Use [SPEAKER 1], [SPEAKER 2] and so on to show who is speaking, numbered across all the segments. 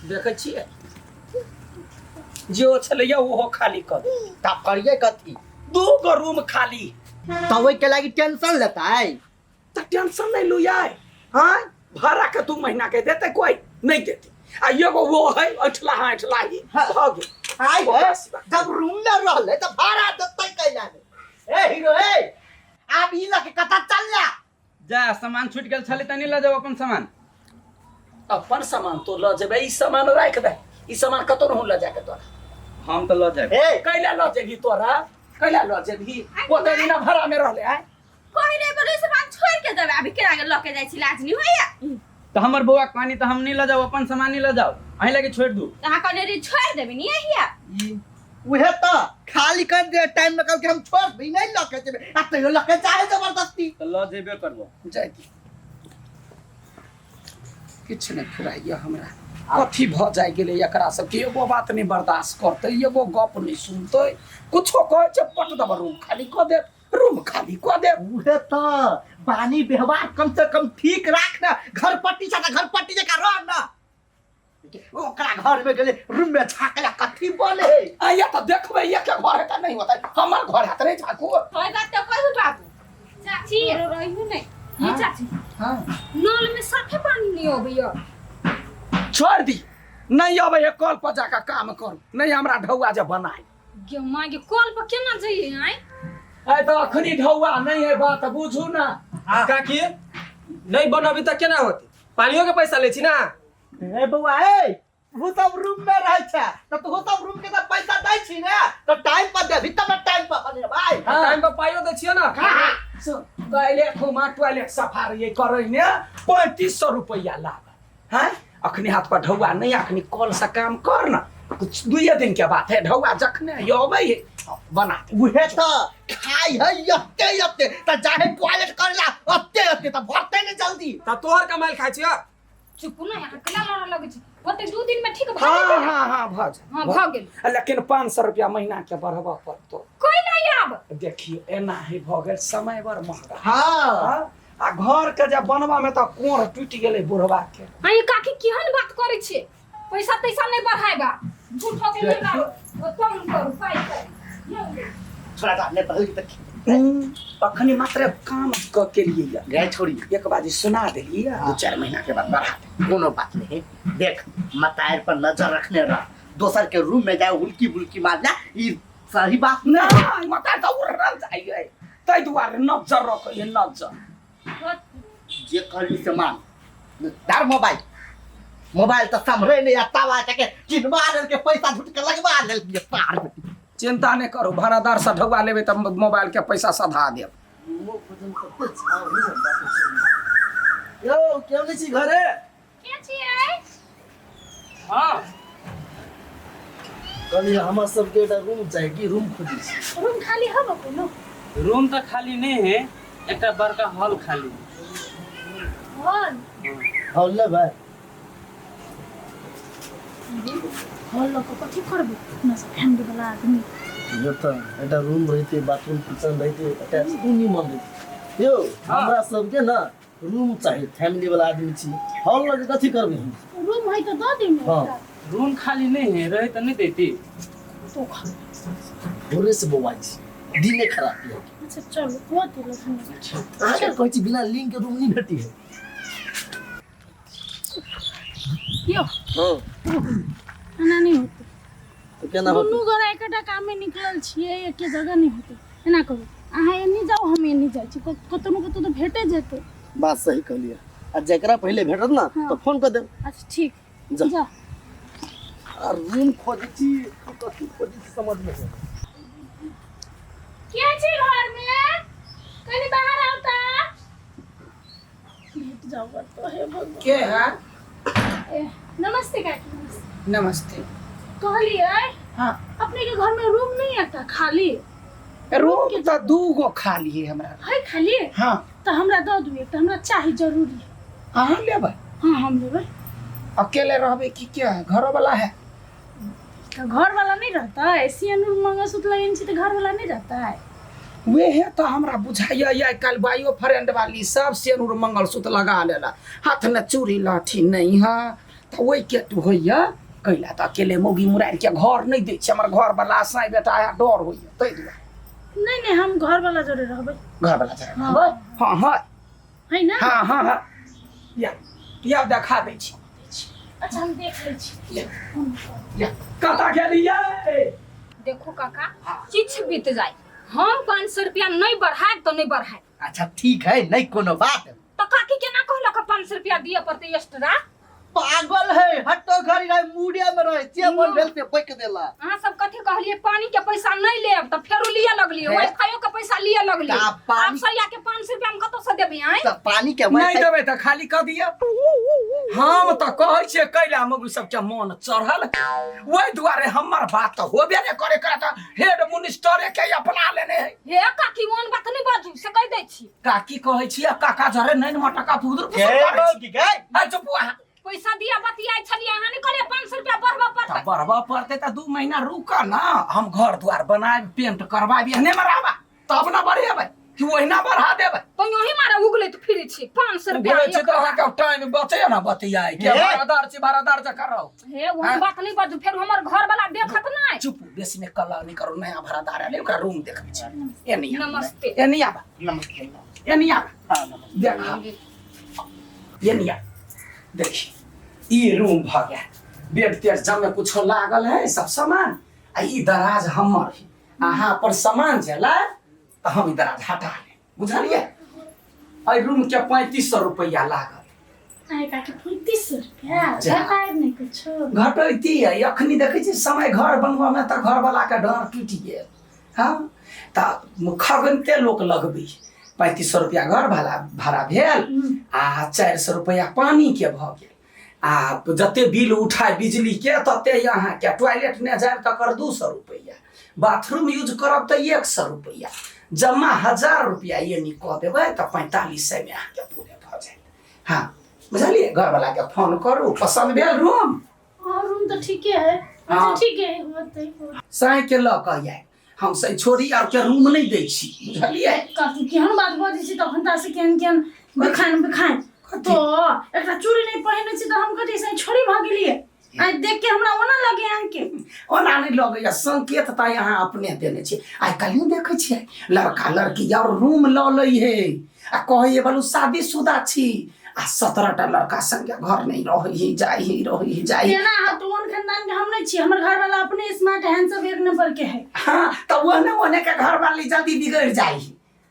[SPEAKER 1] देखे छिए जो छलैया ओहो खाली कर
[SPEAKER 2] ता करिए कथी
[SPEAKER 1] 2 गो रूम खाली
[SPEAKER 2] तो वही के लागी टेंशन लेता है
[SPEAKER 1] तो टेंशन नहीं लू यार हाँ भाड़ा के 2 महीना के देते कोई नहीं देते आ एगो वो है अठला ही भाग
[SPEAKER 2] आई है जब रूम में रहले तो भाड़ा देते कैला ए हीरो ए आप ई लके कथा चल
[SPEAKER 3] जा सामान छूट गेल छले तनी ल जाओ अपन सामान
[SPEAKER 1] अपन सामान तो ल जेबे ई सामान राख दे ई सामान कतो न ल जाके तोरा
[SPEAKER 3] हम तो ल जाए
[SPEAKER 2] ए
[SPEAKER 1] कैला ल जेबी तोरा कैला ल जेबी ओते दिना भाड़ा में रहले है
[SPEAKER 4] कोई नहीं बोले सामान छोड़ के देबे अभी केना के लके जाय छी लाज नहीं होया
[SPEAKER 3] तो हमर बउआ कहनी तो हम नहीं ल जाओ अपन सामान नहीं ल जाओ अहीं लगे छोड़ दू
[SPEAKER 4] कहां कने रे छोड़ देबे नहीं हिया
[SPEAKER 2] उहे तो खाली कर दे टाइम निकाल के हम छोड़ भी नहीं लके जेबे आ तो लके चाहे जबरदस्ती
[SPEAKER 3] तो ल जेबे करबो
[SPEAKER 1] जाएगी किछ नहीं फुराइया हमरा कथी भ जाय गेले एकरा सब के एगो बात नहीं बर्दाश्त करते एगो गप नहीं सुनते कुछो कहे छ पट दब रूम खाली क दे रूम खाली क दे
[SPEAKER 2] उहे तो पानी व्यवहार कम से कम ठीक राख ना घर पट्टी जका रह ना ओकरा घर में गेले रूम में झाकला कथी बोले
[SPEAKER 1] आया तो देखबे ये के घर है त नहीं होता हमर घर है त नहीं झाकू
[SPEAKER 4] होय बात तो कहू बाबू चाची रहियो नहीं ये चाची
[SPEAKER 1] हां
[SPEAKER 4] नल में साफे पानी नहीं होबैया
[SPEAKER 1] छोड़ दी नहीं अबे ये कल पर जाकर काम करू नहीं हमरा ढौआ जे बनाए
[SPEAKER 4] गे मां के कॉल पर केना जाइए आई
[SPEAKER 1] ए तो अखनी ढौआ नहीं है बात बुझू ना
[SPEAKER 5] काकी नहीं बनबी त केना होती पानियो के पैसा ले छी ना
[SPEAKER 2] ए बउआ ए वो सब रूम में रह छ तो तू सब रूम के तो पैसा दै छी ना तो टाइम पर देबी तब टाइम पर बने भाई
[SPEAKER 5] टाइम पर पाइयो दै छियो ना
[SPEAKER 1] टॉयलेट खुमा टॉयलेट सफाई ये करे ने 3500 रुपया लाग हैं अखनी हाथ पर ढौआ नहीं अखनी कॉल से काम कर ना कुछ 2 दिन के बात है ढौआ जखने योबे बना
[SPEAKER 2] उहे तो खाई है यत्ते त जाहे टॉयलेट करला अत्ते त भरते ने जल्दी
[SPEAKER 5] त तोहर कमाल खाइ छियो
[SPEAKER 4] चुप ना यहाँ केला लड़ लगे छी ओते 2 दिन में ठीक
[SPEAKER 1] हां भज
[SPEAKER 4] हां भ गेल
[SPEAKER 1] लेकिन 500 रुपया महीना के बढ़वा पड़तो
[SPEAKER 4] कोई नहीं आब
[SPEAKER 1] देखियो एना ही भ गेल समय बड़ महंगा
[SPEAKER 2] हां
[SPEAKER 1] आ घर के जब बनवा में त कोर टूट गेले बुढ़वा के
[SPEAKER 4] आई काकी केहन बात करे छे पैसा तैसा नहीं बढ़ाएबा झूठ हो के ना कम करू पाई कर
[SPEAKER 2] थोड़ा जाने पहले तक
[SPEAKER 1] अखनी मात्र काम के लिए
[SPEAKER 2] गए छोड़ी
[SPEAKER 1] एक बाजी सुना दिलिए 2-4 महीना के बाद बढ़ा दे
[SPEAKER 2] कोनो बात नहीं देख मतायर पर नजर रखने रह दोसर के रूम में जाए हुल्की बुल्की मारना ई सही बात
[SPEAKER 1] ना मता तो उड़ल जाइए तै दुआरे नजर रखिए नजर
[SPEAKER 2] जे कहली से मान दार मोबाइल तो समरे नहीं आता वा के किनवा ले के पैसा झूठ के लगवा ले ये पार
[SPEAKER 1] चिंता नहीं करो भाड़ादार से ढौआ लेबे त मोबाइल के पैसा सधा देब
[SPEAKER 2] यो केउ नहीं छी घरे
[SPEAKER 4] के छियै
[SPEAKER 1] हां
[SPEAKER 2] कनी हमर सब के रूम चाहिए कि रूम खोजी छी
[SPEAKER 4] रूम खाली हबो कोनो
[SPEAKER 3] रूम तो खाली नहीं है एकटा बड़का हॉल खाली
[SPEAKER 4] हॉल
[SPEAKER 2] ले भाई
[SPEAKER 4] हॉल लोग कथि करबे ना से फैमिली वाला आदमी
[SPEAKER 2] यो त एटा रूम रहते बाथरूम किचन रहते अटैच दुनी मन रहते यो हमरा सब के ना रूम चाहिए फैमिली वाला आदमी छी हॉल लगे कथि करबे
[SPEAKER 4] रूम है तो दो दिन
[SPEAKER 2] हां
[SPEAKER 3] रूम खाली नहीं है रहे तो नहीं देती
[SPEAKER 4] तो खा
[SPEAKER 2] भोरे से बोवाई दिन खराब है
[SPEAKER 4] अच्छा चलो वो तो लोग
[SPEAKER 2] आखिर कोई चीज बिना लिंक के रूम नहीं भेटी है
[SPEAKER 4] यो
[SPEAKER 2] हां
[SPEAKER 4] एना नहीं होते
[SPEAKER 2] तो केना होते
[SPEAKER 4] दुनू गोरा एकटा काम में निकलल छिए एक जगह नहीं होते एना करू अहाँ एनी जाओ हम एनी जाय छी कतनो कतो तो भेटे जेते
[SPEAKER 2] बात सही कहलिए आ जेकरा पहले भेटत ना तो फोन कर दे
[SPEAKER 4] अच्छा ठीक
[SPEAKER 2] जा।
[SPEAKER 4] जा
[SPEAKER 2] आ रूम खोजी छी कथि खोजी छी समझ में
[SPEAKER 4] के छी घर में कनी बाहर आवता भेट जाओ तो है भगवान
[SPEAKER 1] के है
[SPEAKER 4] नमस्ते काकी
[SPEAKER 1] नमस्ते
[SPEAKER 4] कहलिए
[SPEAKER 1] हां
[SPEAKER 4] अपने के घर में रूम नहीं आता खाली
[SPEAKER 1] रूम तो 2 गो खाली है हमरा
[SPEAKER 4] है खाली
[SPEAKER 1] हां
[SPEAKER 4] तो हमरा दो दू एक हमरा चाहिए जरूरी
[SPEAKER 1] हां लेबे
[SPEAKER 4] हां हम लेबे
[SPEAKER 1] अकेले रहबे की क्या है घर वाला है
[SPEAKER 4] तो घर वाला नहीं रहता है सियानुर मंगलसूत्र लगन छी तो घर वाला नहीं रहता है
[SPEAKER 1] वे है तो हमरा बुझाइया या कल बायो फ्रेंड वाली सब सेनुर मंगलसूत्र लगा लेला हाथ में चूड़ी लाठी नहीं है तो वही के तू होइया कैला तो अकेले मौगी मुरार के घर नहीं दै छै, हमर घर वाला साई बेटा आया डर होइया तै दुआरे।
[SPEAKER 6] नहीं हम घर वाला जोड़े रहबै।
[SPEAKER 1] घर वाला जरे रहबै? हां हां
[SPEAKER 6] है ना?
[SPEAKER 1] हां हां हां या देखा दै छी।
[SPEAKER 6] अच्छा हम देख लै छी।
[SPEAKER 1] या कता गेलियै?
[SPEAKER 4] देखो काका किछ बीत जाए, हम 500 रुपया नहीं बढ़ाए तो नहीं बढ़ाए।
[SPEAKER 2] अच्छा ठीक है, नहीं कोनो बात।
[SPEAKER 4] तो काकी केना कहलक 500 रुपया दिए पड़ते एक्स्ट्रा?
[SPEAKER 2] पागल है, हट्टो घरी रहे मुड़िया में रहे जे मन भेल से पैक देला।
[SPEAKER 4] अहाँ सब कथी कहलिए पानी के पैसा नहीं लेब त फेरो लिए लगलिए, वाईफाई के पैसा लिए लगलिए।
[SPEAKER 2] का पानी-
[SPEAKER 4] आप सैया के 500 रुपया में कतो से देबे आए?
[SPEAKER 2] तो पानी के
[SPEAKER 1] नहीं
[SPEAKER 2] वाईफाई
[SPEAKER 1] देबै त खाली क दिया। हम त कहै छियै कैला मौगी सबके मन चढ़ल, ओहि दुआरे हमर बात त होबे नै करे त हेड मिनिस्टर के अपना लेने है।
[SPEAKER 4] हे काकी मोन बात नहीं बाजू से कह दै छी।
[SPEAKER 1] काकी कहै छियै काका जरे नहीं मटका फुदुर
[SPEAKER 2] के मौगी के
[SPEAKER 1] है चुप वहाँ।
[SPEAKER 4] पैसा दिया बतियाई छलिए, अहाँ नहीं कहलिए 500 रुपया बढ़बा
[SPEAKER 1] त
[SPEAKER 4] पड़तै।
[SPEAKER 1] बढ़बा पड़ते त 2 महीना रुक ना, हम घर द्वार बनाए पेंट करबाबी हने मराबा तब ना बढ़ेबै कि ओहिना बढ़ा देबै।
[SPEAKER 4] तो यही मारा उगले तो फिरे छी 500 रुपया।
[SPEAKER 1] बोले छै त अहाँके टाइम बचे ना बतियाई के भाड़ादार जका रहो।
[SPEAKER 4] हे वो बात नहीं बाजू, फिर हमर घर वाला देखत नहीं।
[SPEAKER 1] चुप बेसी में कल्ला नहीं करो, नया भाड़ादार आले ओकरा रूम देखै छै। एनी
[SPEAKER 4] नमस्ते।
[SPEAKER 1] एनी आबा
[SPEAKER 2] नमस्ते।
[SPEAKER 1] एनी आबा
[SPEAKER 2] हां नमस्ते।
[SPEAKER 1] देखा एनी आ देखी ई रूम भ गया, बेड तेड जमे कुछो लागल है सब सामान, आ ई दराज हमर है। अहाँ पर सामान जला त हम ई दराज हटा ले, बुझलिए? आई रूम के 3500 रुपया लागल।
[SPEAKER 6] आए काकी 3500 रुपया
[SPEAKER 1] जा।
[SPEAKER 6] घटाए नहीं कुछो।
[SPEAKER 1] घटैती है अखनी देखै छी समय घर बनबा में त घर वाला के डर टूटि गेल। हाँ त खगनते लोक लगबै 3500 रुपया घर भाड़ा भेल आ 400 रुपया पानी के भ गेल, आ जते बिल उठाए बिजली के तते यहाँ के टॉयलेट ने जाए तकर 200 रुपया, बाथरूम यूज करब त 100 रुपया, जमा 1000 रुपया ये नी कह देबै त 4500 में अहाँ के पूरे भ जाए। हाँ बुझलिए? घर वाला के फोन करू, पसंद भेल रूम
[SPEAKER 6] हां रूम तो ठीके है। अच्छा
[SPEAKER 1] हाँ।
[SPEAKER 6] ठीक है होतै।
[SPEAKER 1] साई के ल क आए, हम से छोड़ी आर के रूम नहीं दै छी, बुझलिए?
[SPEAKER 6] काकी केहन बात बजै छी तखन त से केहन बखान तो एकटा चूड़ी नहीं पहिने छी त हम कथि से छोड़ी भ गेलिए। आई देख के हमरा ओना लगे आंके
[SPEAKER 1] ओना नहीं लगैया, संकेत त यहाँ अपने देने छी। आइ काल्हि देखै छियै लड़का लड़की और रूम ल लै है आ कहै बोलू शादीशुदा छी आ 17टा लड़का संगे घर नहीं रही जाई।
[SPEAKER 6] केना हाथ ओन खानदान के हम नहीं छी, हमर घर वाला अपने स्मार्ट हैंडसम एक नंबर के है।
[SPEAKER 1] हाँ त ओने के घर वाली जल्दी बिगड़ जाई,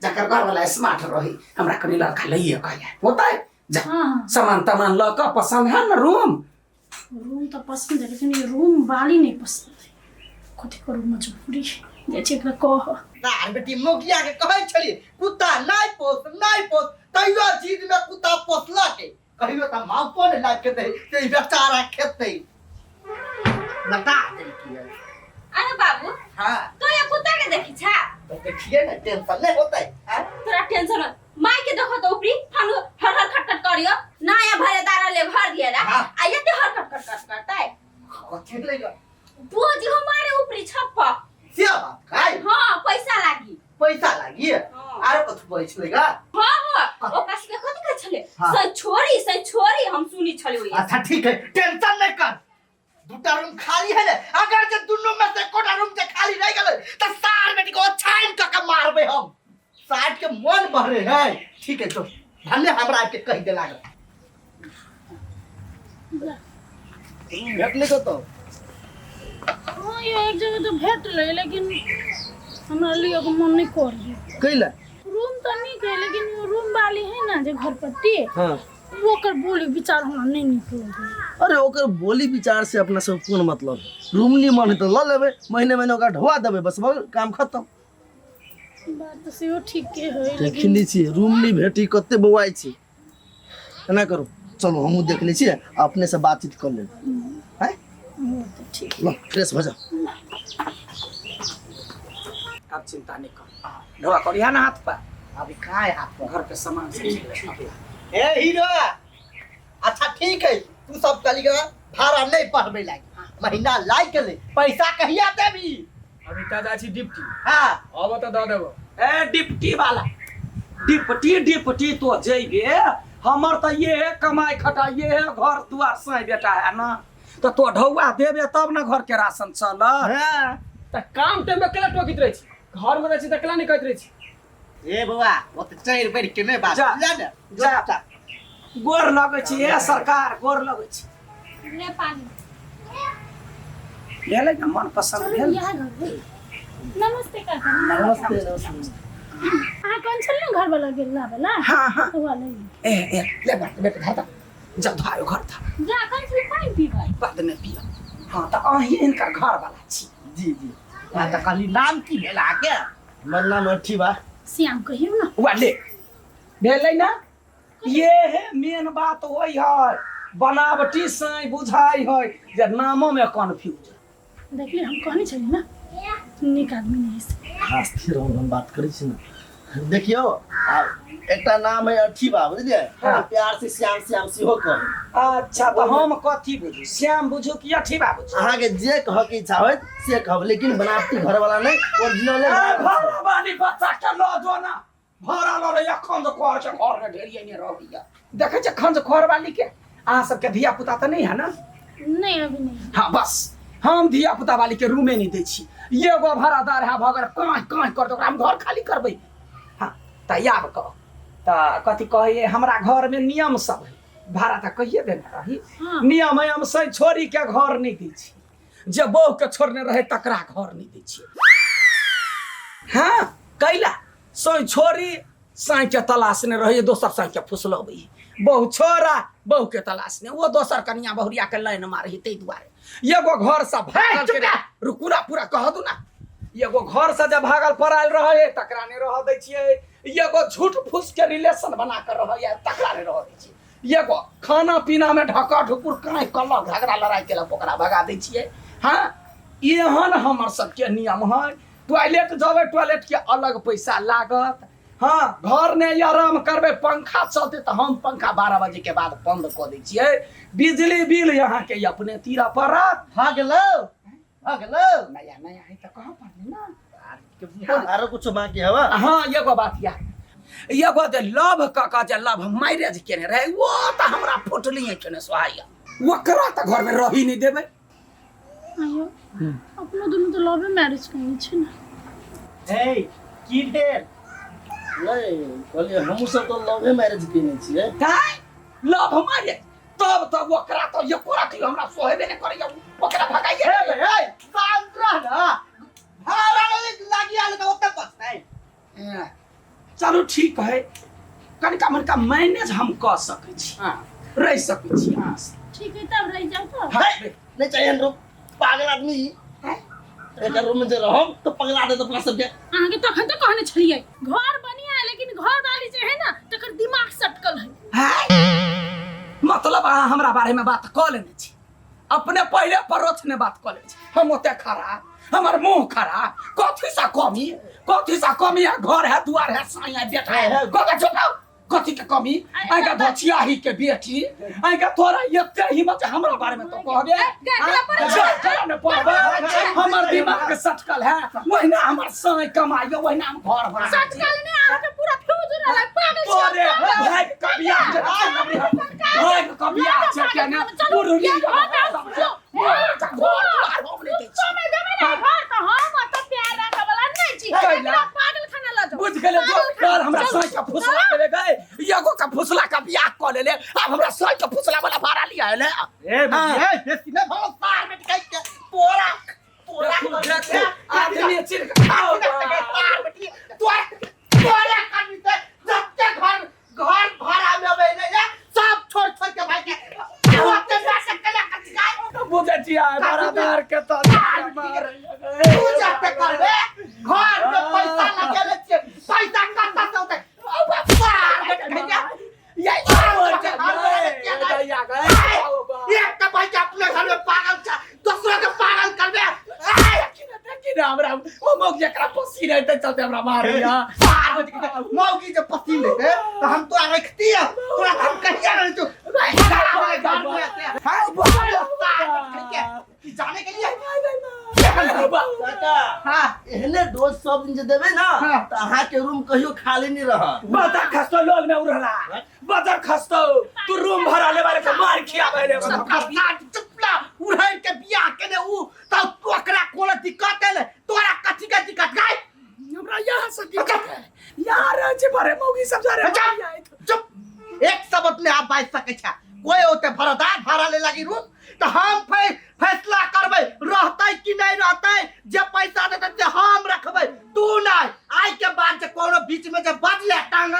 [SPEAKER 1] जकर घर वाला स्मार्ट रही। हमरा कनी लड़का लइए कहया होतै जा।
[SPEAKER 6] हाँ।
[SPEAKER 1] सामान तमान ल क पसंद है ना रूम?
[SPEAKER 6] रूम तो पसंद है लेकिन ये रूम वाली नहीं पसंद है। कथी करू मजबूरी जे छै एकरा कह।
[SPEAKER 2] तार बेटी मोगिया के कहै छली कुत्ता नहीं पोस तैयो चीज में कुत्ता पोसला के कहियो त माउ तो ने लाग के दे ते बेचारा खेतै लटा दे की।
[SPEAKER 7] अरे बाबू
[SPEAKER 2] हां
[SPEAKER 7] तो ये कुत्ता के देखी छा?
[SPEAKER 2] तो देखिए ना टेंशन नहीं होता है।
[SPEAKER 7] तोरा टेंशन हो माई के देखो तो ऊपरी फन हर खटखट करियो नया भरे दारा ले भर दिया रा
[SPEAKER 2] हाँ।
[SPEAKER 7] आये ते हर खटखट करता है
[SPEAKER 2] कथि लेगा
[SPEAKER 7] बोझ हमारे ऊपरी छप्पा।
[SPEAKER 2] से बात खाई
[SPEAKER 7] हां पैसा लागी
[SPEAKER 2] पैसा लागी
[SPEAKER 7] हाँ।
[SPEAKER 2] आरो कथि बोलै छलेगा?
[SPEAKER 7] हां ओ काशी के कथि कह छले
[SPEAKER 2] हाँ।
[SPEAKER 7] सही छोरी हम सुनी छले ओए।
[SPEAKER 2] अच्छा ठीक है टेंशन नहीं कर, दूटा रूम खाली है ना, अगर जे दोनों में से कोटा रूम जे खाली रह गेलै त सार बेटी को छाइन क मारबे हम। साइड के मन भरे है ठीक है तो भन्ने हमरा के कह दे लागल भेटले तो।
[SPEAKER 6] हां ये एक जगह तो भेट ले लेकिन हमरा लिए को मन नहीं कर रही।
[SPEAKER 2] कैला
[SPEAKER 6] रूम तो नहीं है लेकिन वो रूम वाली है ना जे घर पट्टी
[SPEAKER 8] हाँ
[SPEAKER 6] वो कर बोली विचार हमरा नहीं निकल रही।
[SPEAKER 8] अरे ओकर बोली विचार से अपना सब कोन मतलब? रूम नहीं मन है तो ल लेबे, महीने महीने ओकरा ढवा देबे, बस काम खत्म।
[SPEAKER 6] बात तो सेहो ठीक के है
[SPEAKER 8] देख ली छी रूम नहीं भेटी कते बौआई छी, एना करू चलो हमहू देख लै छी अपने से बातचीत कर लेब हैं।
[SPEAKER 6] वो तो ठीक
[SPEAKER 8] ल फ्रेश भ जा।
[SPEAKER 1] अब चिंता नहीं कर, ढोआ करिया ना हाथ पर,
[SPEAKER 2] अभी काय हाथ
[SPEAKER 1] घर के सामान से
[SPEAKER 2] ए हीरो अच्छा ठीक है तू सब चली गया भाड़ा नहीं पढ़बे लागी महीना लाग गेलै पैसा कहिया देबी?
[SPEAKER 5] अभी ताजा छी डिप्टी
[SPEAKER 2] हां
[SPEAKER 5] अब तो द देबो।
[SPEAKER 1] ए डिप्टी वाला डिप्टी तो जइबे हमर तो ये है कमाई खटा ये है घर दुआर साई बेटा है ना तो तो ढौआ देबे तब ना घर के राशन चल
[SPEAKER 8] हाँ
[SPEAKER 5] त काम टाइम में केला टोकित रही छी घर में रही छी त केला नहीं कहत रही छी
[SPEAKER 2] ए बउआ वो तो चैर बैठ के नहीं बात
[SPEAKER 1] जा,
[SPEAKER 2] जा ना
[SPEAKER 1] जा। गोर लगै छी हे सरकार गोर लगै छी
[SPEAKER 4] ले पानी
[SPEAKER 1] भेलै ना मन पसंद
[SPEAKER 6] चलो
[SPEAKER 1] भेल
[SPEAKER 6] यहाँ घर है। नमस्ते काका
[SPEAKER 8] नमस्ते नमस्ते
[SPEAKER 6] अहाँ कौन छल ना घर वाला गेल लावेला
[SPEAKER 1] हाँ हाँ
[SPEAKER 6] तो वाला
[SPEAKER 1] ए ले बेटा घर था जब धायो घर था
[SPEAKER 4] जा कौन सी पानी पीबै
[SPEAKER 1] बाद में पियो हाँ तो अहीं इनका घर वाला छी
[SPEAKER 8] जी जी
[SPEAKER 2] हां तो खाली नाम की भेला के
[SPEAKER 8] मेरा नाम अठी बा
[SPEAKER 6] श्याम कहियो ना
[SPEAKER 1] वाले भेलै ना ये है मेन बात होई है बनावटी साई बुझाई है जे नामों में कन्फ्यूज
[SPEAKER 6] देखिए हम कहने चली ना निक आदमी नहीं से
[SPEAKER 8] खास फिर हम बात करी छी ना देखियो एकटा नाम है अठी बा बुझलिए
[SPEAKER 1] हाँ।
[SPEAKER 8] प्यार से श्याम श्याम सिहो कह
[SPEAKER 1] अच्छा तो हम कथी बुझू श्याम बुझू कि अठीबा बुझू
[SPEAKER 8] अहाँ के जे कह के इच्छा होय से कहब लेकिन बनावटी घर वाला नहीं ओरिजिनल है
[SPEAKER 1] भाड़ा वाली बच्चा के लो जो ना भाड़ा लो रे खंज कर के घर में ढेरिए नहीं रहैया देखे छ खंज घर वाली के अहाँ सबके धिया पुता तो नहीं है ना
[SPEAKER 6] नहीं अभी नहीं
[SPEAKER 1] हाँ बस हम धिया पुता वाली के रूमे नहीं दै छी एगो भाड़ादार है भगर काँच कर तो हम घर खाली करबै हाँ त याद कह त कथी कहिए हमरा घर में नियम सब है भाड़ा त कहिए देने रही
[SPEAKER 6] हाँ।
[SPEAKER 1] नियम है हम सही छोरी के घर नहीं दै छी जे बहू के छोड़ने रहे तकरा घर नहीं दै छी हाँ कैला सही छोरी साई के तलाशने रहे दोसर साई के फुसलबै बहु छोरा बहु के तलाशने वो दोसर कन्या बहुरिया के लाइन मारही तै दुआरे एगो घर से भागल के रुकुरा पूरा कह दू ना एगो घर से जब भागल पड़ायल रहे तकरा नहीं रह दै छियै एगो झूठ फूस के रिलेशन बना कर रहे तकरा नहीं रह दै छियै एगो खाना पीना में ढका ढुकुर काहे कलक झगड़ा लड़ाई केलक ओकरा भगा दै छियै हाँ एहन हमर सबके नियम है टॉयलेट जबै टॉयलेट के अलग पैसा लागत हाँ घर में आराम करबे पंखा चलते तो हम पंखा 12 बजे के बाद बंद कर दै छियै बिजली बिल यहाँ के अपने तीरा पड़त
[SPEAKER 8] हाँ गेलो
[SPEAKER 1] नया नया है तो कहाँ पड़ने ना
[SPEAKER 8] आरो कुछ बाकी हवा
[SPEAKER 1] हाँ एगो बात याद एगो जे लव का जे लव मैरिज केने रहे वो तो हमरा फुटली है केने सोहाया ओकरा तो घर में रही नहीं देबे
[SPEAKER 6] आयो अपना दोनों तो लव मैरिज करनी छै ना
[SPEAKER 2] ए की देर
[SPEAKER 8] नहीं कहलिए हमहू सब तो लव मैरिज केने छियै
[SPEAKER 1] काहे लव मैरिज तब तब ओकरा तो एकोरा की हमरा सोहेबे नहीं करैया ओकरा भगाइए
[SPEAKER 2] ए शांत रह ना भाड़ा लागी आले तो ओते पछताई
[SPEAKER 1] चलो ठीक है कनिका मनिका मैनेज हम कर सकै छी हाँ रह सकै छी हाँ
[SPEAKER 6] ठीक है तब रह जाओ तो
[SPEAKER 1] हाँ,
[SPEAKER 8] नहीं चाहिए हम पागल आदमी एक रूम में जे रहम तो पगला दे तो अपना सब के
[SPEAKER 6] अहाँ के तखन तो कहने छलिए घर बनिया है लेकिन घर वाली जे है ना तकर दिमाग सटकल है
[SPEAKER 1] हाय मतलब अहाँ हमरा बारे में बात कऽ लेने छी अपने पहले परोछ ने बात कऽ लेने छी हम ओते खरा हमर मुंह खरा कथी सा कमी है घर है दुआर है साया बेटा है कथी छोटाओ कथी के कमी आइगा धचियाही के बेटी आइगा तोरा एते हिम्मत हमरा बारे में तो कहबे न पड़बे हमर दिमाग सटकल है वहिना हमर साई कमाइयो वहिना हम घर बना
[SPEAKER 6] सटकल ने अहाँ के पूरा फ्यूज रहल पागल
[SPEAKER 1] तोरे भाई कबिया भाई कबिया छै के ना पुरुली
[SPEAKER 6] पागल खाना ला जाओ
[SPEAKER 1] बुझ गेले जो कर हमरा साई के फुसला देले गए एगो का फुसला का बियाह क लेले अब हमरा साई के फुसला वाला भाड़ा लिया है ले
[SPEAKER 2] ए बेसी ना भाड़ा सार में टिकाई के पोरा
[SPEAKER 1] आदमी चिर खाओ
[SPEAKER 2] सार बेटी तोरा करनी ते जत्ते घर भाड़ा में अबे ने सब छोड़ के भाई के ओते जा सकले कच्चा
[SPEAKER 1] बुझे छिया बराबर के तो मार
[SPEAKER 2] तू जाते करबे घर में पैसा लगेले छे पैसा कत्ता से होते अब सार बेटी भैया ये एक तो भाई अपने घर में पागल छ दूसरे के पागल करबे
[SPEAKER 1] हमरा ओ मोग जकरा पसी रहते चलते हमरा मार दिया
[SPEAKER 2] सार बेटी मौगी जब पसी लेते तो हम तो रखती है तोरा हम कहिया नहीं तू जाने के लिए
[SPEAKER 8] काका
[SPEAKER 2] हां
[SPEAKER 8] एहने डोज सब दिन जे देबे ना
[SPEAKER 2] हाँ।
[SPEAKER 8] तो अहाँ के रूम कहियो खाली नहीं रह
[SPEAKER 1] बता खस्तो लोल में उड़ला बता खस्तो तू रूम भरा ले वाले को मार खिया बैले
[SPEAKER 2] चुपला उड़ाई के बियाह केने उ त तोकरा कोन दिक्कत है तोरा कथी के दिक्कत गाय
[SPEAKER 1] हमरा यहाँ से दिक्कत है यार जे भरे मौगी सब जा रे
[SPEAKER 2] चुप एक शब्द ने आप बाज सके छ कोई होते भरदार भाड़ा ले लगी रूम तो हम फैसला करबे रहतै कि नहीं रहतै जे पैसा देतै ते हम रखबै तू नहीं आई के बाद जे कोनो बीच में जे बदले टांग